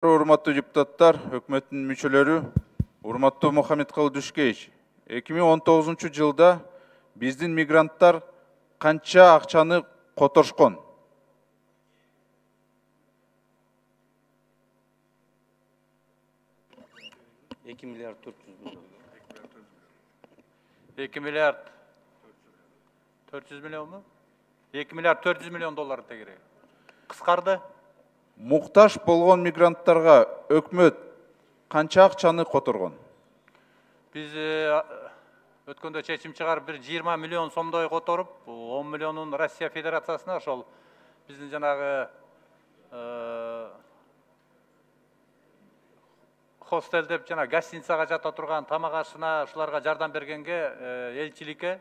Урматтуу депутаттар, өкмөттүн мүчөлөрү, урматтуу Мухаммедкалый Дүшкеевич, 2019 жылда биздин мигранттар канча акчаны которушкон? 2 миллиард 400 миллион. 2 миллиард 400 миллион mu? 2 миллиард 400 миллион доллар тегерек. Кыскарды. Муктаж болгон мигранттарга өкмөт канча акчаны которгон? Biz өткөндө чечим чыгарып bir 20 миллион сомдой которуп, 10 миллионун Россия Федерациясына ошол биздин жанагы хостел деп жана гостиницага жата турган тамак ашына ушуларга жардам бергенге элчиликке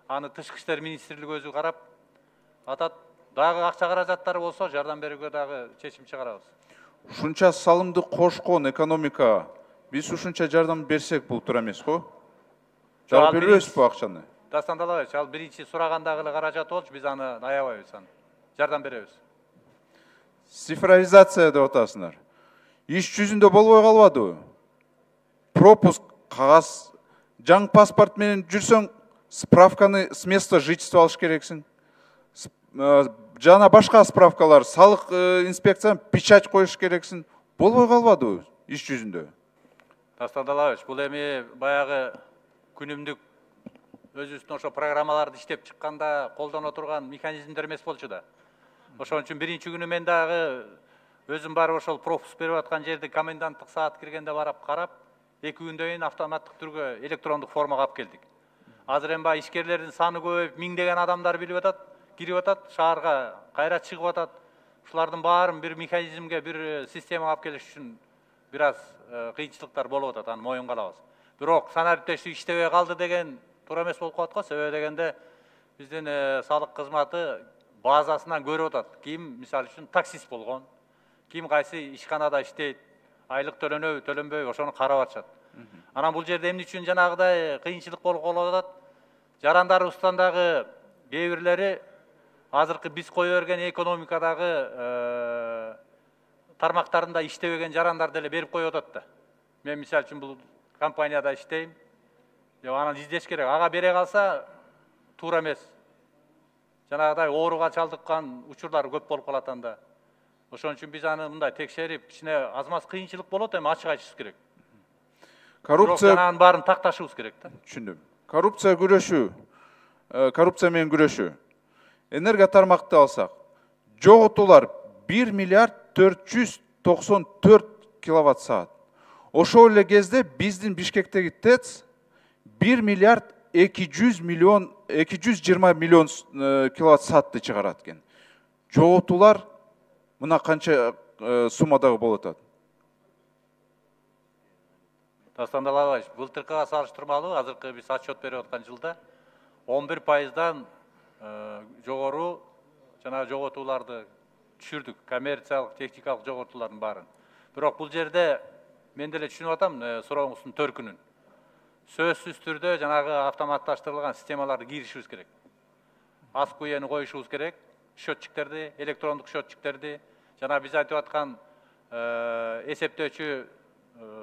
аны тышкы иштер министрлиги өзү карап атат. Дагы акча каражаттары болсо жардам берүүгө дагы чечим чыгарабыз. Ушунча салымды кошкон экономикага биз ушунча жардам берсек бул туура эмес го? Жардам беребизби акчаны? Дастан Талабаевич, ал биринчи сурагандагы эле каражат болчу, биз аны аябайбыз, аны жардам беребиз. Цифровизация деп атасыңар. Иш жүзүндө болбой калбадыбы? Пропуск, кагаз, жаңы паспорт менен жүрсөң, справканы с места жительства алыш керексиң. Жана башка справкалар, салык инспекциясына печать коюш керексиң. Болбой калбадыбы иш жүзүндө? Дастан Талабаевич, бул эми баягы күнүмдүк өзүбүздүн ошо программаларды иштеп чыкканда колдоно турган механизмдер эмес болчу да. Ошон үчүн биринчи күнү мен дагы өзүм барып ошол пропуск берип аткан жерде коменданттык саат киргенде барып карап, 2 күндөн кийин автоматтык түргө электрондук формага алып келдик. Азыр эми баягы ишкерлердин саны көбөйүп, миңдеген адамдар билип атат, кирип атат, шаарга кайра чыгып атат. Ушулардын баарын бир механизмге, бир системага алып келиш үчүн бир аз кыйынчылыктар болуп атат, аны моюнга алабыз. Бирок санариптештик иштебей калды деген туура эмес болуп калат го. Себеби дегенде биздин салык кызматы базасынан көрүп атат. Ким мисалы үчүн таксист болгон, ким кайсы ишканада иштейт, айлык төлөнөбү, төлөнбөйбү, ошону карап атышат. Анан бул жерде эмне үчүн жанагыдай кыйынчылык болуп калып атат? Жарандарыбыздан дагы кээ бирлери азыркы биз кое берген экономикадагы тармактарында иштебеген жарандар деле берип коюп атат да. Мен мисалы үчүн бул компанияда иштейм. Анан издеш керек. Ага бере калса туура эмес. Жанагыдай ооруга чалдыккан учурлар көп болуп калат анда. Ошон үчүн биз аны мындай текшерип, кичине аз маз кыйынчылык болот, эми ачык айтышыбыз керек. Коррупция жанагынын баарын такташыбыз керек да. Түшүндүм. Коррупция менен күрөшүү. Энергия тармакты алсак, жоготуулар 1 миллиард 494 киловатт саат. Ошол эле кезде биздин Бишкектеги ТЭЦ 1 миллиард 220 миллион киловатт саатты чыгарат экен. Жоготуулар мына канча суммадагы болот атат? Дастан Талабаевич, былтыркыга салыштырмалуу азыркы биз отчет берип аткан жылда 11%дан жогору жана жоготууларды түшүрдүк, коммерциялык, техникалык жоготуулардын баарын. Бирок бул жерде мен деле түшүнүп атам сурооңуздун төркүнүн. Сөзсүз түрдө жанагы автоматташтырылган системаларды киришибиз керек. Аз күйени коюшубуз керек, счетчиктерди, электрондук счетчиктерди, жана биз айтып аткан эсептөөчү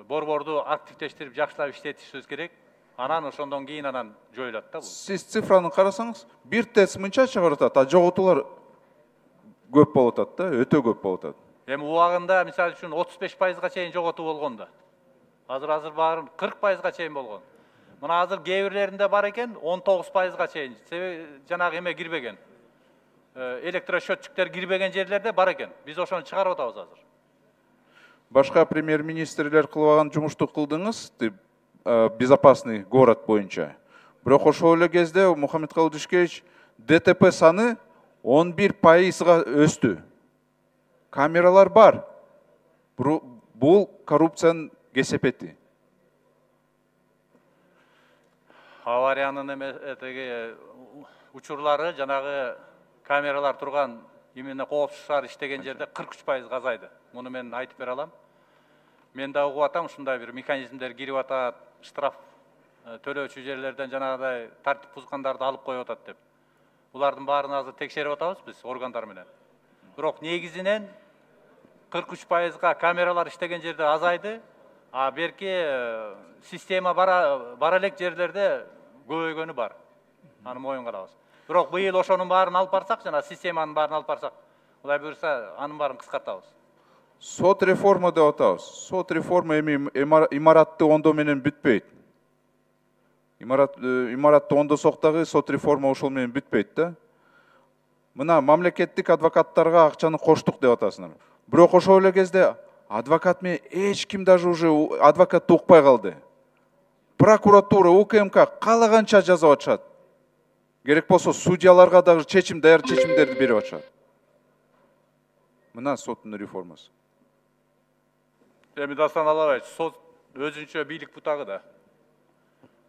борборду активдештирип, жакшылап иштетишибиз керек. Анан ошондон кийин анан жоюлат да бул. Сиз цифраны карасаңыз, бир ТЭЦ мынча чыгарып атат, а жоготуулар көп болуп атат да, өтө көп болуп атат. Эми убагында мисалы үчүн 35%га чейин жоготуу болгон да. Азыр баарын 40%га чейин болгон. Мына азыр кээ бирлеринде бар экен 19%га чейин. Себеби жанагы эме кирбеген. Электросчетчиктер кирбеген жерлерде бар экен. Биз ошону чыгарып атабыз азыр. Башка премьер-министрлер кылбаган жумушту кылдыңыз, безопасный город боюнча. Бирок ошол эле кезде Мухаммедкалый Дүшкеевич ДТП саны 11%га өстү. Камералар бар. Бул коррупциянын кесепети. Авариянын эметеги учурлары жанагы камералар турган именно коопсуз шаар иштеген жерде 43% азайды. Муну мен айтып бере алам. Мен да угуп атам, ушундай бир механизмдер кирип атат, штраф төлөөчү жерлерден жанагыдай тартип бузгандарды алып коюп атат деп. Булардын баарын азыр текшерип атабыз биз органдар менен. Бирок негизинен 43%-га камералар иштеген жерде азайды, а берки система бара элек жерлерде көбөйгөнү бар. Аны моюн калабыз. Бирок быйыл ошонун баарын алып барсак, жана системанын баарын алып барсак, Кудай буюрса, анын баарын кыскартабыз. Сот реформа деп атабыз. Сот реформа эми имаратты ондо менен бүтпөйт. Имаратты ондосок дагы сот реформа ошол менен бүтпөйт да. Мына мамлекеттик адвокаттарга акчаны коштук деп атасыңар. Бирок ошол эле кезде адвокат менен эч ким даже уже адвокатты укпай калды. Прокуратура, УКМК каалаганча жазып атышат. Керек болсо судьяларга дагы даяр чечимдерди берип атышат. Мына соттун реформасы. Эми Дастан Алабаевич, сот өзүнчө бийлик бутагы да.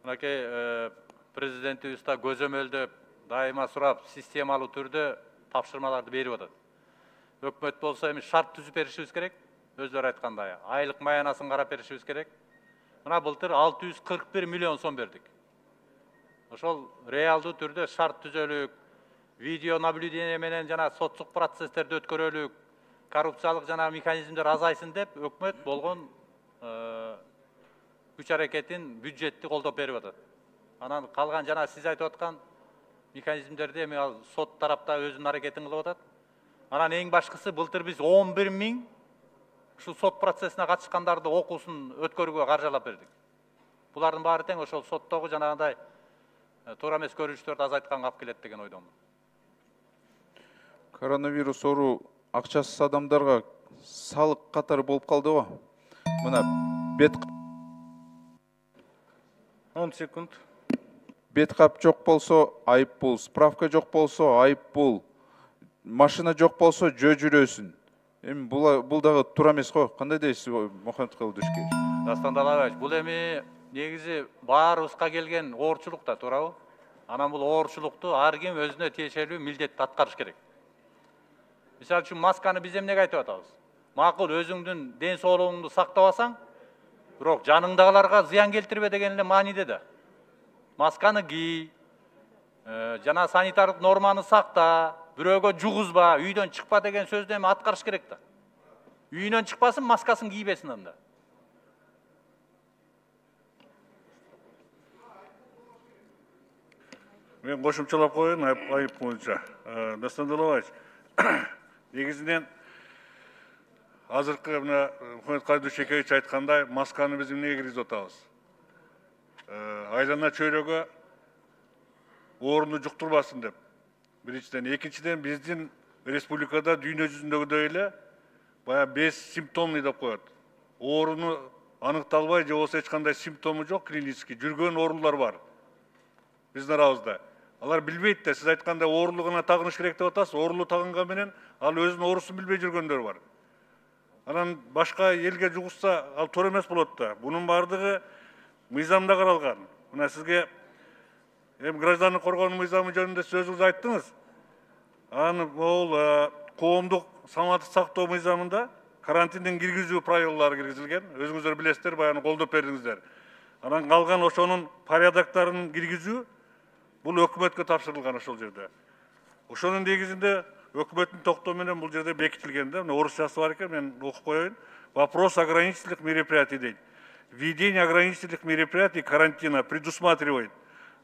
Мынакей президентибиз да көзөмөлдөп, дайыма сурап, системалуу түрдө тапшырмаларды берип атат. Өкмөт болсо эми шарт түзүп беришибиз керек, өздөрү айткандай, айлык маянасын карап беришибиз керек. Мына былтыр 641 миллион сом бердик. Ошол реалдуу түрдө шарт түзөлүк, видео наблюдение менен жана соттук процесстерди өткөрөлүк, коррупциялык жана механизмдер азайсын деп өкмөт болгон күч аракетин, бюджетти колдоп берип атат. Анан калган жана сиз айтып аткан механизмдерди эми сот тарапта өзүнүн аракетин кылып атат. Анан эң башкысы былтыр биз 11 000 ушул сот процессине катышкандарды окуусун өткөрүүгө каржылап бердик. Булардын баары тең ошол соттогу жанагындай туура эмес көрүнүштөрдү азайтканга алып келет деген ойдомун. Коронавирус оору акчасыз адамдарга салык катары болуп калдыбы? Мына 10 секунд. беткап жок болсо айыппул, справка жок болсо айыппул, машина жок болсо жөө жүрөсүн. Эми бул дагы туура эмес го. Кандай дейсиз, Мухаммед Кылдышкевич? Дастан Алабаевич, бул эми негизи баарыбызга келген оорчулук да, туурабы? Анан бул оорчулукту ар ким өзүнө тиешелүү милдетти аткарыш керек. Мисалы үчүн масканы биз эмнеге айтып атабыз? Макул өзүңдүн ден соолугуңду сактабасаң, бирок жаныңдагыларга зыян келтирбе деген эле мааниде да. Масканы кий, жана санитардык норманы сакта, бирөөгө жугузба, үйдөн чыкпа деген сөздү эми аткарыш керек да. Үйүнөн чыкпасын, маскасын кийбесин анда. Мен кошумчалап коеюн айып боюнча. Дастан Алабаевич, негизинен азыркы мына Мухаммед Кылдышкевич айткандай, масканы биз эмнеге киргизип атабыз? Айлана чөйрөгө оорунду жуктурбасын деп. Биринчиден, экинчиден биздин республикада дүйнө жүзүндөгүдөй эле бая бессимптомный деп коет. Ооруну аныкталбай же болбосо эч кандай симптому жок клинический жүргөн оорулар бар. Биздин арабызда. Алар билбейт да, сиз айткандай оорулугуна тагыныш керек деп атасыз. Оорулуу тагынган менен ал өзүнүн оорусун билбей жүргөндөр бар. Анан башка элге жугузса, ал туура эмес болот да. Бунун бардыгы мыйзамда каралган. Мына сизге гражданды коргоонун мыйзамы жөнүндө сиз өзүңүз айттыңыз. Аны бул коомдук саламаттык сактоо мыйзамында карантинден киргизүү правилалары киргизилген. Өзүңүздөр билесиздер, баягы колдоп бердиңиздер. Анан калган ошонун порядоктарын киргизүү бул өкмөткө тапшырылган ошол жерде. Ошонун негизинде өкмөттүн токтоо менен бул жерде бекитилген да. Мына орусчасы бар экен, мен окуп коеюн. Вопрос ограничительных мероприятий дейт. Введение ограничительных мероприятий карантина предусматривает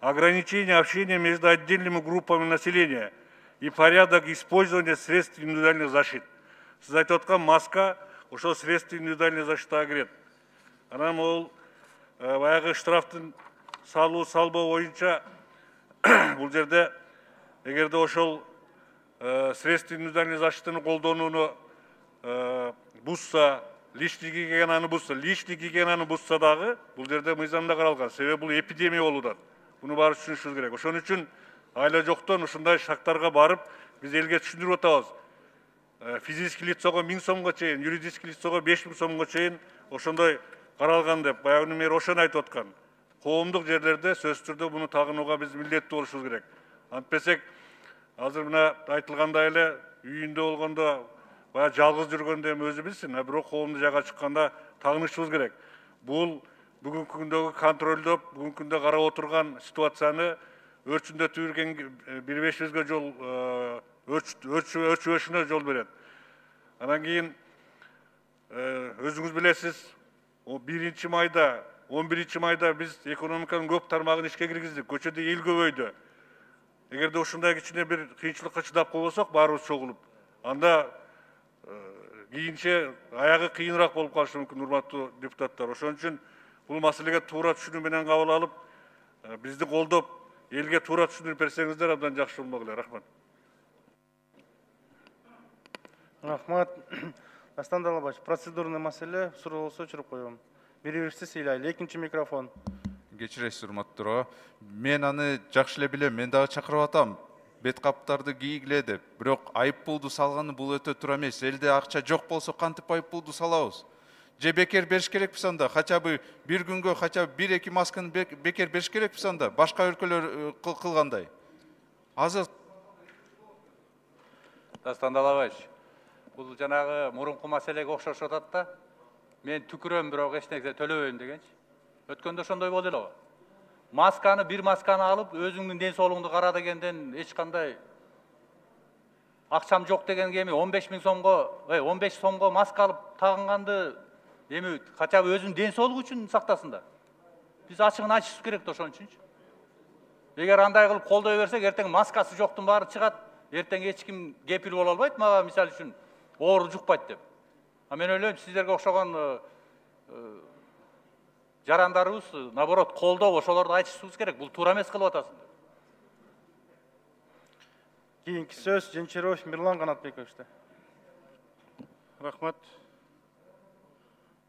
ограничение общения между отдельными группами населения и порядок использования средств индивидуальной защиты. Сиз айтып аткан маска ошол средств индивидуальной защитага кирет. Анан ол баягы штрафтын салуу салбоо боюнча бул жерде эгерде ошол средств индивидуальной защитыны колдонууну бузса, личный гигиенаны бузса дагы бул жерде мыйзамда каралган. Себеби бул эпидемия болуп атат. Буну баары түшүнүшүбүз керек. Ошон үчүн айла жоктон ушундай шарттарга барып, биз элге түшүндүрүп атабыз. Физический лицого 1000 сомго чейин, юридический лицого 5000 сомго чейин ошондой каралган деп, баягы мэр ошону айтып аткан. Коомдук жерлерде сөзсүз түрдө буну тагынууга биз милдеттүү болушубуз керек. Антпесек, азыр мына айтылгандай эле үйүндө болгондо баягы жалгыз жүргөндө эми өзү билсин, бирок коомдуу жайга чыкканда тагынышыбыз керек. Бул бүгүнкү күндөгү контролдоп, бүгүнкү күндө карап отурган ситуацияны өрчүндөтүп жүрген бирбешибизге жол өрчүбөшүнө жол берет. Анан кийин өзүңүз билесиз, o 1 майда, 11 майда биз экономиканын көп тармагын ишке киргиздик, көчөдө эл көбөйдү. Эгерде ушундай кичине бир кыйынчылыкка чыдап койбосок, баарыбыз чогулуп, анда кийинче аягы кыйыныраак болуп калышы мүмкүн, урматтуу депутаттар. Ошон үчүн бул маселеге туура түшүнүү менен кабыл алып, бизди колдоп, элге туура түшүндүрүп берсеңиздер абдан жакшы болмок эле. Рахмат. Рахмат. Дастан Далабаевич, процедурный маселе, суроо болсо өчүрүп коем. Бири-бирибизди сыйлайлы. Экинчи микрофон. Кечиресиз, урматтуу. Мен аны жакшы эле билем, мен дагы чакырып атам. Бет каптарды кийгиле деп. Бирок айып пулду салганы бул өтө туура эмес. Элде акча жок болсо кантип айып пулду салабыз? Же бекер бериш керекпиз анда? Хотя бы бир күнгө хотя бы 1-2 масканы бекер бериш керекпиз анда? Башка өлкөлөр кылгандай. Азыр Дастан Далабаевич, бул жанагы мурунку маселеге окшошуп атат да. Мен түкүрөм, бирок эч нерсе төлөбөйм дегенчи. Өткөндө ошондой болду эле. Масканы, бир масканы алып, өзүңдүн ден соолугуңду кара дегенден эч кандай акчам жок дегенге эми 15 000 сомго, 15 сомго маска алып тагынганды эми хотя бы өзүнүн ден соолугу үчүн сактасын да. Биз ачыгын айтышыбыз керек да ошон үчүнчү. Эгер андай кылып колдой берсек, эртең маскасы жоктун баары чыгат, эртең эч ким кепил боло албайт, мага мисалы үчүн оору жукпайт деп. Мен ойлойм, сиздерге окшогон жарандарыбыз, наоборот, колдоп, ошолорду айтышыбыз керек. Бул туура эмес кылып атасыңдар. Кийинки сөз Женчиров Мирлан Канатбековичте. Рахмат.